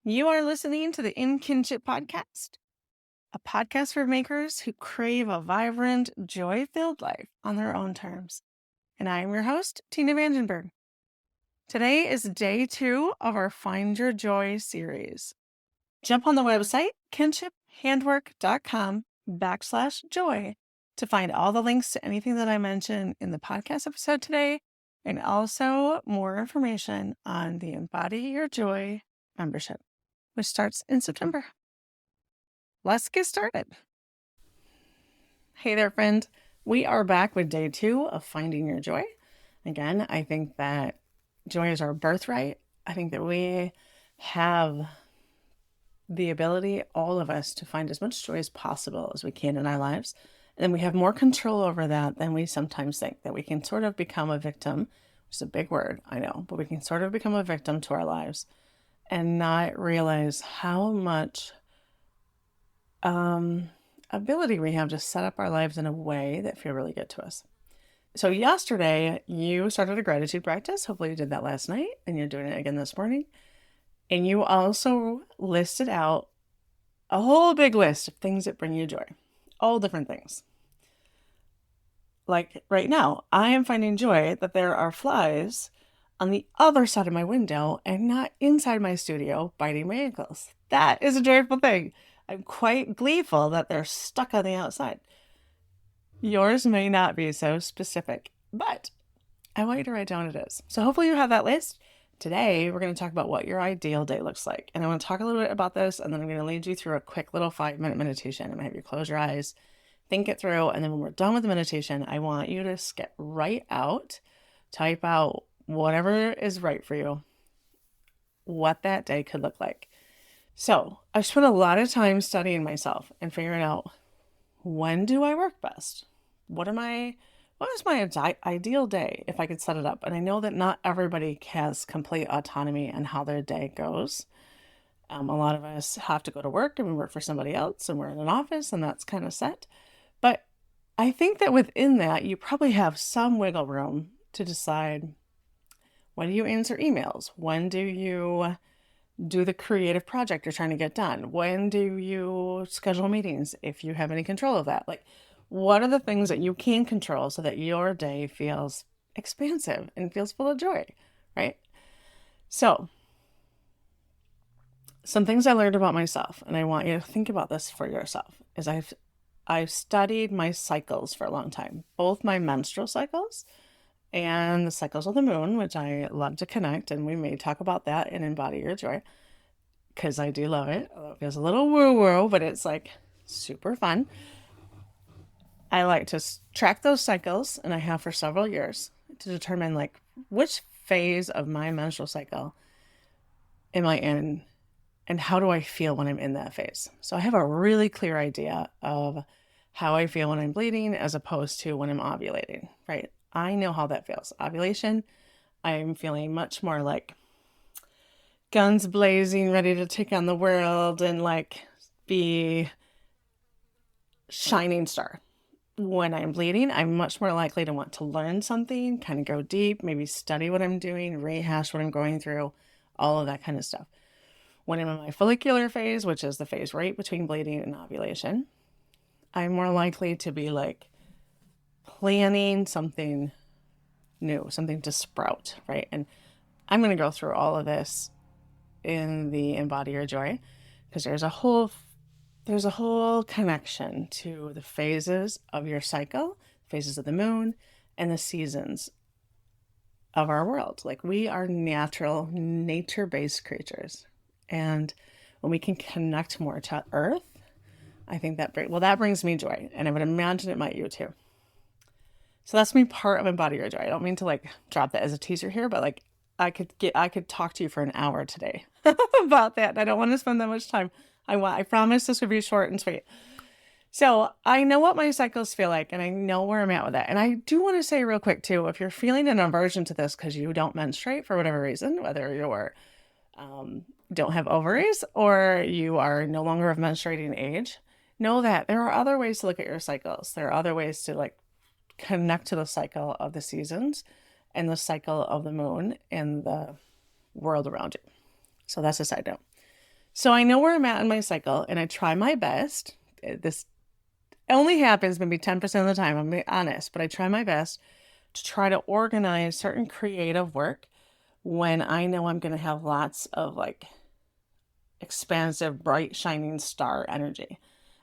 You are listening to the In Kinship Podcast, a podcast for makers who crave a vibrant, joy-filled life on their own terms. And I am your host, Tina Vandenberg. Today is day 2 of our Find Your Joy series. Jump on the website, kinshiphandwork.com/joy to find all the links to anything that I mentioned in the podcast episode today, and also more information on the Embody Your Joy membership, which starts in September. Let's get started. Hey there, friend. We are back with day 2 of Finding Your Joy. Again, I think that joy is our birthright. I think that we have the ability, all of us, to find as much joy as possible as we can in our lives. And we have more control over that than we sometimes think, that we can sort of become a victim, which is a big word, I know, but we can sort of become a victim to our lives and not realize how much ability we have to set up our lives in a way that feel really good to us. So yesterday, you started a gratitude practice. Hopefully you did that last night and you're doing it again this morning. And you also listed out a whole big list of things that bring you joy. All different things. Like right now, I am finding joy that there are flies on the other side of my window and not inside my studio biting my ankles. That is a joyful thing. I'm quite gleeful that they're stuck on the outside. Yours may not be so specific, but I want you to write down what it is. So hopefully you have that list. Today, we're going to talk about what your ideal day looks like. And I want to talk a little bit about this, and then I'm going to lead you through a quick little 5-minute meditation. I'm going to have you close your eyes, think it through, and then when we're done with the meditation, I want you to skip right out, type out whatever is right for you, what that day could look like. So I've spent a lot of time studying myself and figuring out, when do I work best? What is my ideal day if I could set it up? And I know that not everybody has complete autonomy on how their day goes. A lot of us have to go to work and we work for somebody else and we're in an office and that's kind of set. But I think that within that, you probably have some wiggle room to decide, when do you answer emails? When do you do the creative project you're trying to get done? When do you schedule meetings if you have any control of that? Like, what are the things that you can control so that your day feels expansive and feels full of joy, right? So, some things I learned about myself, and I want you to think about this for yourself, is I've studied my cycles for a long time, both my menstrual cycles and the cycles of the moon, which I love to connect, and we may talk about that in Embody Your Joy, because I do love it. It feels a little woo-woo, but it's like super fun. I like to track those cycles, and I have for several years, to determine like which phase of my menstrual cycle am I in and how do I feel when I'm in that phase. So I have a really clear idea of how I feel when I'm bleeding as opposed to when I'm ovulating, right? I know how that feels. Ovulation, I'm feeling much more like guns blazing, ready to take on the world and like be shining star. When I'm bleeding, I'm much more likely to want to learn something, kind of go deep, maybe study what I'm doing, rehash what I'm going through, all of that kind of stuff. When I'm in my follicular phase, which is the phase right between bleeding and ovulation, I'm more likely to be like planning something new, something to sprout, right? And I'm going to go through all of this in the Embody Your Joy, because there's a whole connection to the phases of your cycle, phases of the moon, and the seasons of our world. Like, we are natural, nature-based creatures. And when we can connect more to Earth, I think that brings me joy. And I would imagine it might you too. So that's me part of Embody Your Joy. I don't mean to like drop that as a teaser here, but like I could talk to you for an hour today about that. I don't want to spend that much time. I promise this would be short and sweet. So I know what my cycles feel like, and I know where I'm at with that. And I do want to say real quick too, if you're feeling an aversion to this because you don't menstruate for whatever reason, whether you're don't have ovaries or you are no longer of menstruating age, know that there are other ways to look at your cycles. There are other ways to like connect to the cycle of the seasons and the cycle of the moon and the world around you. So that's a side note. So I know where I'm at in my cycle and I try my best. This only happens maybe 10% of the time, I'm being honest, but I try my best to try to organize certain creative work when I know I'm going to have lots of like expansive, bright, shining star energy.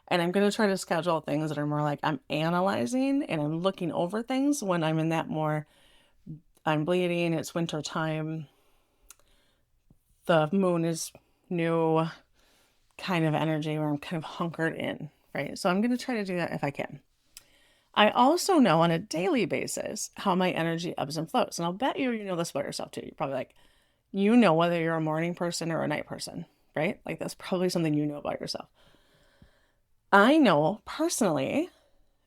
And I'm going to try to schedule things that are more like I'm analyzing and I'm looking over things when I'm in that more, I'm bleeding, it's winter time, the moon is new kind of energy where I'm kind of hunkered in, right? So I'm going to try to do that if I can. I also know on a daily basis how my energy ebbs and flows. And I'll bet you know this about yourself too. You're probably like, you know whether you're a morning person or a night person, right? Like that's probably something you know about yourself. I know personally,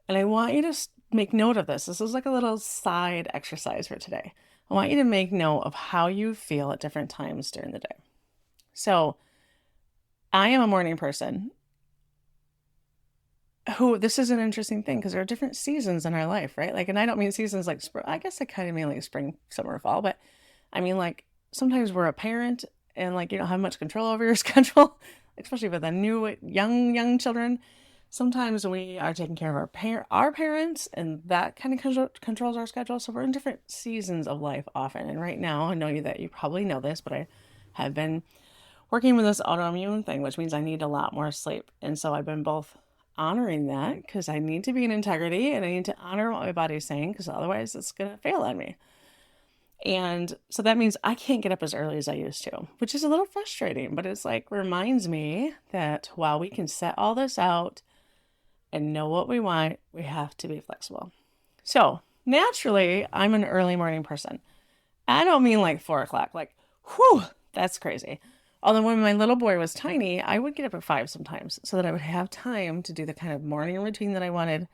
and I want you to make note of this. This is like a little side exercise for today. I want you to make note of how you feel at different times during the day. So I am a morning person who, this is an interesting thing because there are different seasons in our life, right? Like, and I don't mean seasons like spring, I guess I kind of mean like spring, summer, fall, but I mean like sometimes we're a parent and like you don't have much control over your schedule, especially with the new young children. Sometimes we are taking care of our parents and that kind of controls our schedule. So we're in different seasons of life often. And right now, I know that you probably know this, but I have been working with this autoimmune thing, which means I need a lot more sleep. And so I've been both honoring that because I need to be in integrity and I need to honor what my body's saying because otherwise it's going to fail on me. And so that means I can't get up as early as I used to, which is a little frustrating, but it's like reminds me that while we can set all this out and know what we want, we have to be flexible. So naturally, I'm an early morning person. I don't mean like 4 o'clock, like, whew, that's crazy. Although when my little boy was tiny, I would get up at 5 sometimes so that I would have time to do the kind of morning routine that I wanted,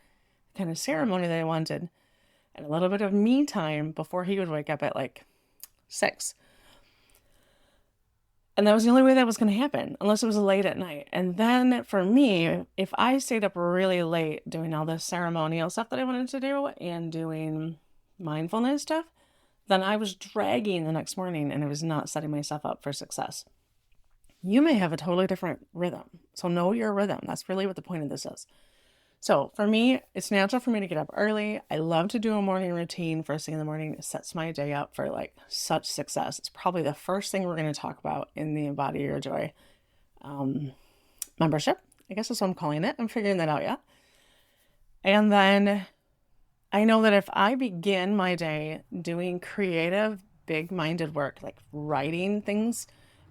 the kind of ceremony that I wanted, and a little bit of me time before he would wake up at like 6. And that was the only way that was going to happen, unless it was late at night. And then for me, if I stayed up really late doing all this ceremonial stuff that I wanted to do and doing mindfulness stuff, then I was dragging the next morning and I was not setting myself up for success. You may have a totally different rhythm. So know your rhythm. That's really what the point of this is. So for me, it's natural for me to get up early. I love to do a morning routine first thing in the morning. It sets my day up for like such success. It's probably the first thing we're going to talk about in the Embody Your Joy membership. I guess that's what I'm calling it. I'm figuring that out yet. And then I know that if I begin my day doing creative, big-minded work, like writing things,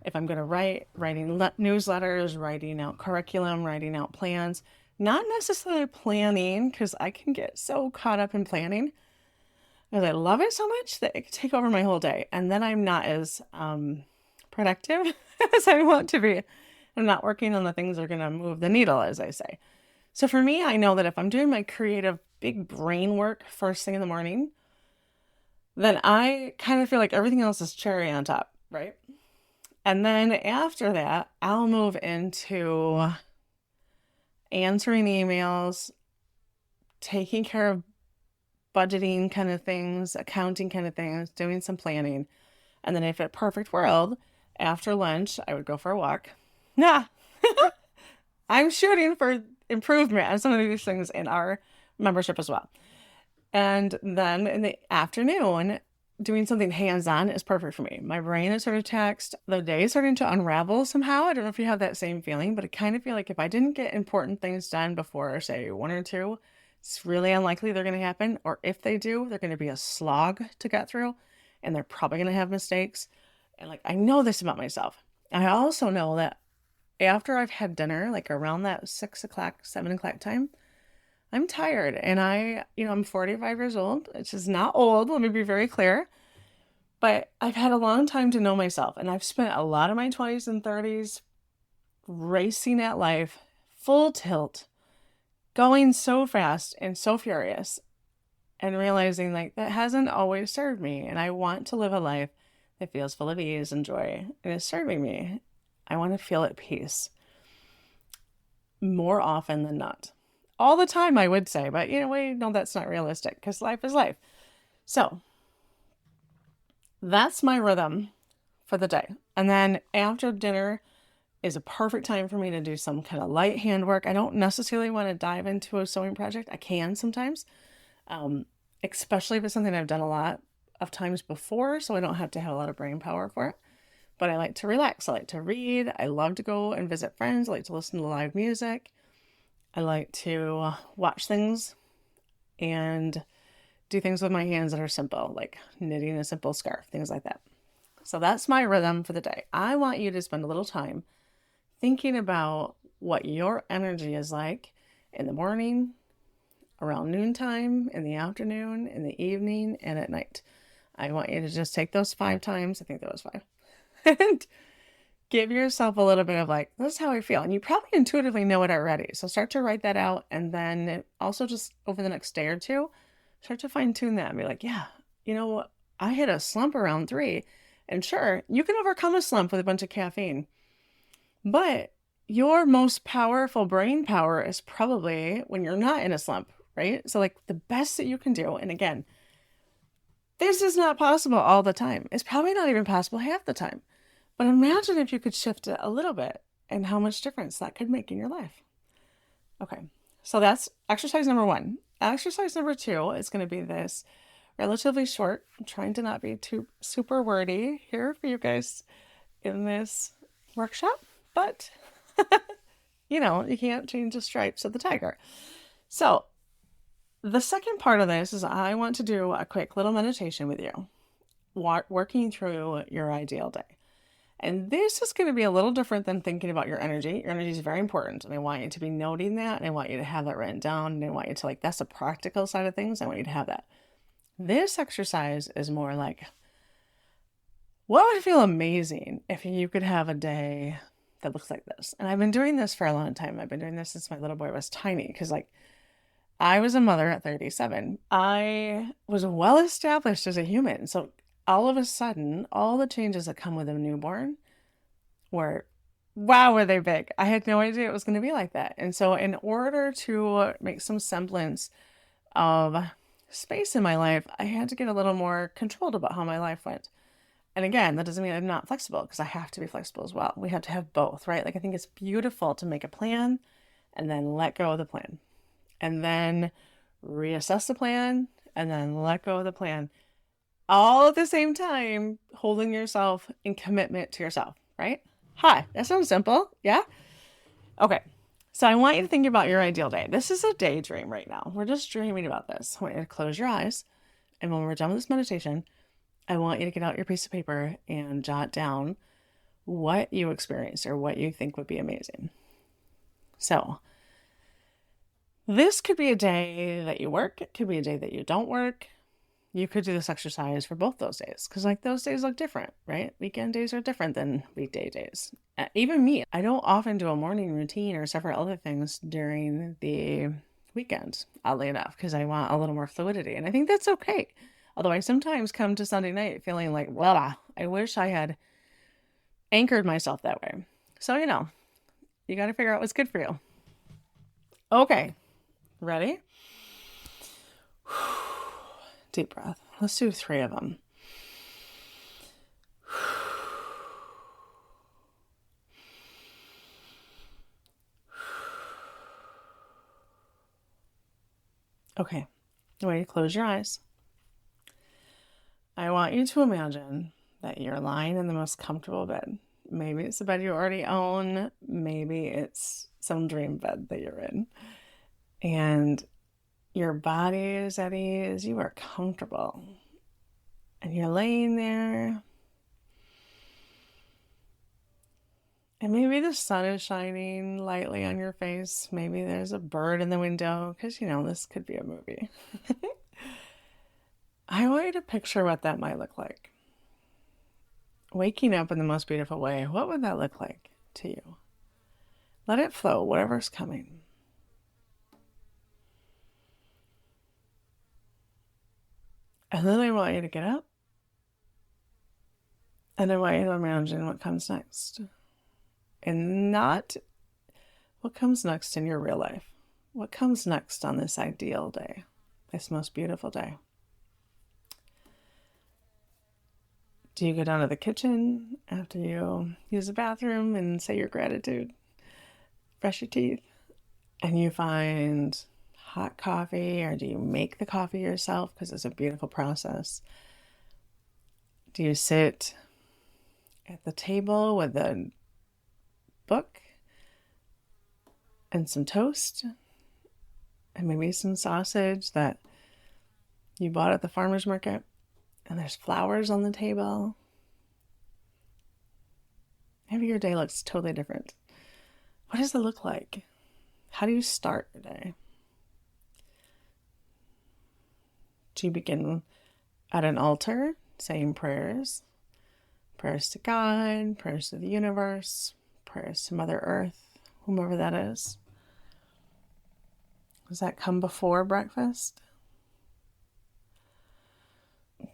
if I'm going to writing newsletters, writing out curriculum, writing out plans, not necessarily planning, because I can get so caught up in planning because I love it so much that it can take over my whole day. And then I'm not as productive as I want to be. I'm not working on the things that are going to move the needle, as I say. So for me, I know that if I'm doing my creative big brain work first thing in the morning, then I kind of feel like everything else is cherry on top, right? And then after that, I'll move into answering emails, taking care of budgeting kind of things, accounting kind of things, doing some planning. And then if a perfect world, after lunch, I would go for a walk. Nah, I'm shooting for improvement on some of these things in our membership as well. And then in the afternoon, doing something hands-on is perfect for me. My brain is sort of taxed. The day is starting to unravel somehow. I don't know if you have that same feeling, but I kind of feel like if I didn't get important things done before, say, 1 or 2, it's really unlikely they're going to happen. Or if they do, they're going to be a slog to get through, and they're probably going to have mistakes. And like, I know this about myself. I also know that after I've had dinner, like around that 6 o'clock, 7 o'clock time, I'm tired. And I'm 45 years old, which is not old. Let me be very clear. But I've had a long time to know myself. And I've spent a lot of my 20s and 30s racing at life, full tilt, going so fast and so furious, and realizing like that hasn't always served me. And I want to live a life that feels full of ease and joy and is serving me. I want to feel at peace more often than not. All the time, I would say, but we know that's not realistic because life is life. So that's my rhythm for the day. And then after dinner is a perfect time for me to do some kind of light handwork. I don't necessarily want to dive into a sewing project. I can sometimes, um, especially if it's something I've done a lot of times before, so I don't have to have a lot of brain power for it. But I like to relax. I like to read. I love to go and visit friends. I like to listen to live music. I like to watch things and do things with my hands that are simple, like knitting a simple scarf, things like that. So that's my rhythm for the day. I want you to spend a little time thinking about what your energy is like in the morning, around noontime, in the afternoon, in the evening, and at night. I want you to just take those 5 times. I think that was 5. And give yourself a little bit of like, this is how I feel. And you probably intuitively know it already. So start to write that out. And then also just over the next day or two, start to fine tune that and be like, yeah, you know what? I hit a slump around 3. And sure, you can overcome a slump with a bunch of caffeine. But your most powerful brain power is probably when you're not in a slump, right? So, like, the best that you can do, and again, this is not possible all the time. It's probably not even possible half the time. But imagine if you could shift it a little bit and how much difference that could make in your life. Okay, so that's exercise number 1. Exercise number 2 is going to be this relatively short. I'm trying to not be too super wordy here for you guys in this workshop, but you can't change the stripes of the tiger. So the second part of this is I want to do a quick little meditation with you, working through your ideal day. And this is going to be a little different than thinking about your energy. Your energy is very important, and I want you to be noting that, and I want you to have that written down, and I want you to, like, that's the practical side of things. I want you to have that. This exercise is more like, what would feel amazing if you could have a day that looks like this? And I've been doing this for a long time. I've been doing this since my little boy was tiny, because, like, I was a mother at 37. I was well established as a human. So all of a sudden, all the changes that come with a newborn were, wow, were they big. I had no idea it was going to be like that. And so in order to make some semblance of space in my life, I had to get a little more controlled about how my life went. And again, that doesn't mean I'm not flexible, because I have to be flexible as well. We have to have both, right? Like, I think it's beautiful to make a plan and then let go of the plan, and then reassess the plan, and then let go of the plan, all at the same time, holding yourself in commitment to yourself, right? Hi, that sounds simple. Yeah? Okay. So I want you to think about your ideal day. This is a daydream right now. We're just dreaming about this. I want you to close your eyes. And when we're done with this meditation, I want you to get out your piece of paper and jot down what you experienced or what you think would be amazing. So this could be a day that you work. It could be a day that you don't work. You could do this exercise for both those days, because, like, those days look different, right? Weekend days are different than weekday days. Even me, I don't often do a morning routine or several other things during the weekends, oddly enough, because I want a little more fluidity. And I think that's okay. Although I sometimes come to Sunday night feeling like, well, I wish I had anchored myself that way. So, you got to figure out what's good for you. Okay, ready? Deep breath. Let's do 3 of them. Okay, I want you to close your eyes. I want you to imagine that you're lying in the most comfortable bed. Maybe it's the bed you already own. Maybe it's some dream bed that you're in. And your body is at ease. You are comfortable. And you're laying there. And maybe the sun is shining lightly on your face. Maybe there's a bird in the window, because, this could be a movie. I want you to picture what that might look like. Waking up in the most beautiful way, what would that look like to you? Let it flow, whatever's coming. And then I want you to get up. And I want you to imagine what comes next. And not what comes next in your real life. What comes next on this ideal day, this most beautiful day. Do you go down to the kitchen after you use the bathroom and say your gratitude, brush your teeth, and you find hot coffee, or do you make the coffee yourself because it's a beautiful process? Do you sit at the table with a book and some toast and maybe some sausage that you bought at the farmer's market, and there's flowers on the table? Maybe your day looks totally different. What does it look like? How do you start your day? Do you begin at an altar saying prayers? Prayers to God, prayers to the universe, prayers to Mother Earth, whomever that is. Does that come before breakfast?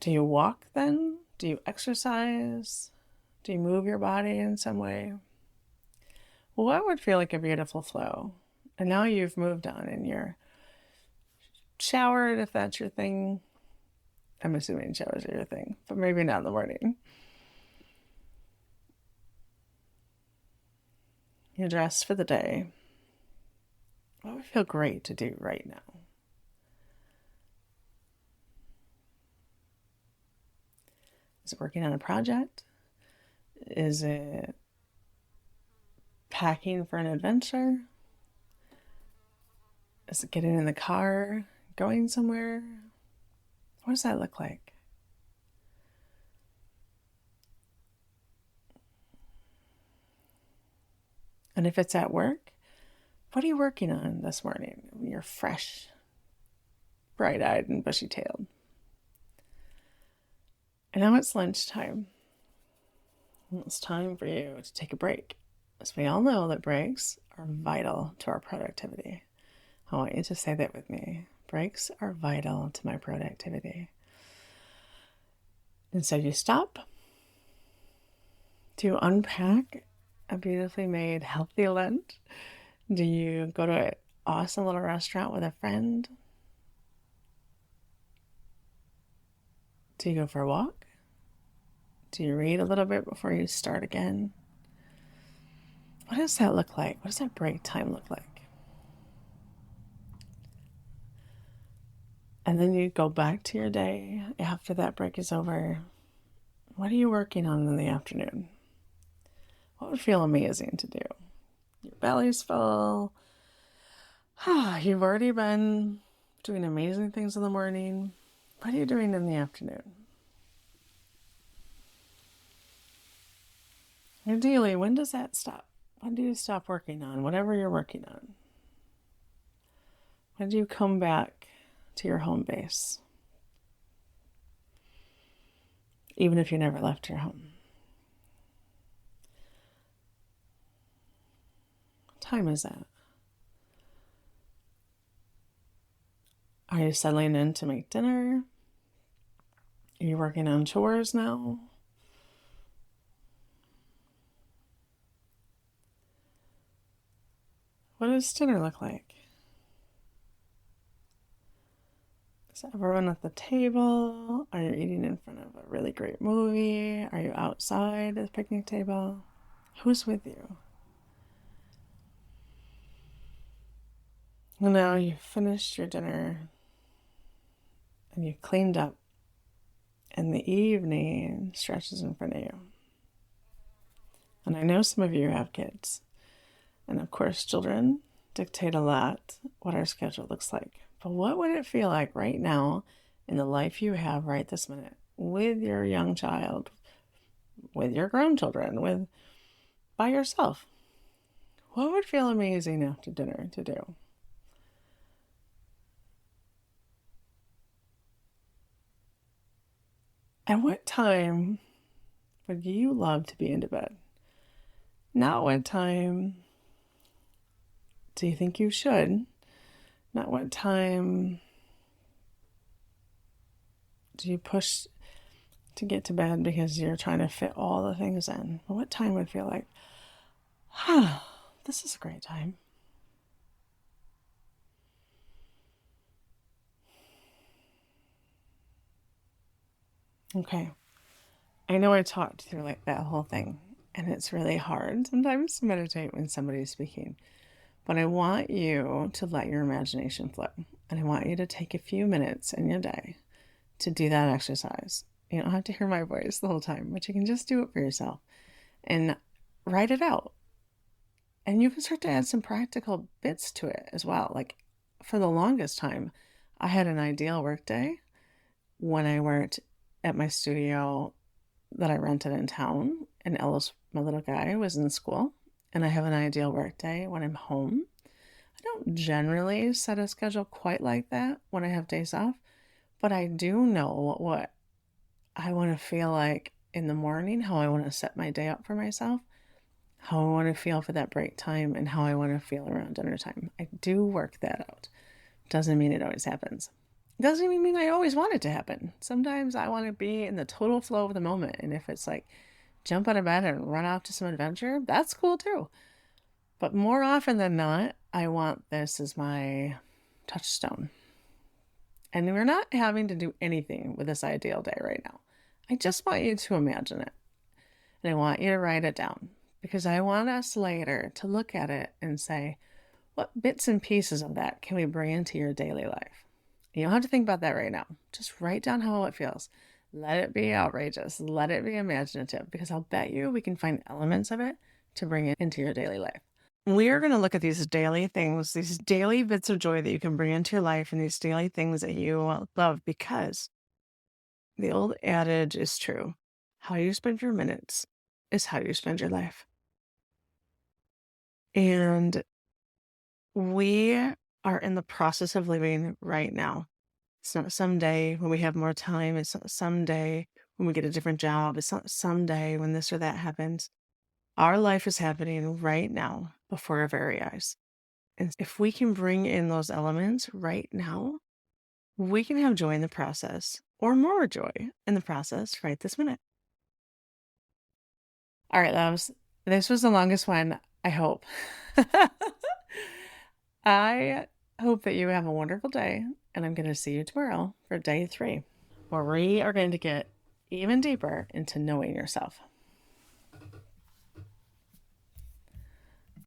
Do you walk then? Do you exercise? Do you move your body in some way? Well, what would feel like a beautiful flow? And now you've moved on and you're showered, if that's your thing. I'm assuming showers are your thing, but maybe not in the morning. You're dressed for the day. What would feel great to do right now? Is it working on a project? Is it packing for an adventure? Is it getting in the car, going somewhere? What does that look like? And if it's at work, what are you working on this morning? You're fresh, bright-eyed and bushy-tailed. And now it's lunchtime. It's time for you to take a break. As we all know that breaks are vital to our productivity. I want you to say that with me. Breaks are vital to my productivity. And so you stop to unpack a beautifully made healthy lunch. Do you go to an awesome little restaurant with a friend? Do you go for a walk? Do you read a little bit before you start again? What does that look like? What does that break time look like? And then you go back to your day after that break is over. What are you working on in the afternoon? What would feel amazing to do? Your belly's full. You've already been doing amazing things in the morning. What are you doing in the afternoon? Ideally, when does that stop? When do you stop working on whatever you're working on? When do you come back to your home base? Even if you never left your home. What time is that? Are you settling in to make dinner? Are you working on chores now? What does dinner look like? Is everyone at the table? Are you eating in front of a really great movie? Are you outside at the picnic table? Who's with you? Well, now you've finished your dinner and you've cleaned up, and the evening stretches in front of you. And I know some of you have kids. And of course, children dictate a lot what our schedule looks like. But what would it feel like right now in the life you have right this minute with your young child, with your grown children, by yourself? What would feel amazing after dinner to do? At what time would you love to be into bed? Not what time do you think you should? Not what time do you push to get to bed because you're trying to fit all the things in? But what time would feel like, this is a great time? Okay. I know I talked through like that whole thing, and it's really hard sometimes to meditate when somebody's speaking. But I want you to let your imagination flow. And I want you to take a few minutes in your day to do that exercise. You don't have to hear my voice the whole time, but you can just do it for yourself and write it out. And you can start to add some practical bits to it as well. Like for the longest time, I had an ideal workday when I worked at my studio that I rented in town, and Ellis, my little guy, was in school. And I have an ideal workday when I'm home. I don't generally set a schedule quite like that when I have days off, but I do know what I want to feel like in the morning, how I want to set my day up for myself, how I want to feel for that break time, and how I want to feel around dinner time. I do work that out. Doesn't mean it always happens. Doesn't even mean I always want it to happen. Sometimes I want to be in the total flow of the moment. And if it's like jump out of bed and run off to some adventure, that's cool too. But more often than not, I want this as my touchstone. And we're not having to do anything with this ideal day right now. I just want you to imagine it. And I want you to write it down because I want us later to look at it and say, what bits and pieces of that can we bring into your daily life? You don't have to think about that right now. Just write down how it feels. Let it be outrageous. Let it be imaginative because I'll bet you we can find elements of it to bring it into your daily life. We are going to look at these daily things, these daily bits of joy that you can bring into your life and these daily things that you love because the old adage is true. How you spend your minutes is how you spend your life. And we are in the process of living right now. It's not someday when we have more time. It's not someday when we get a different job. It's not someday when this or that happens. Our life is happening right now before our very eyes. And if we can bring in those elements right now, we can have joy in the process or more joy in the process right this minute. All right, loves. This was the longest one, I hope. I hope that you have a wonderful day, and I'm going to see you tomorrow for day 3, where we are going to get even deeper into knowing yourself.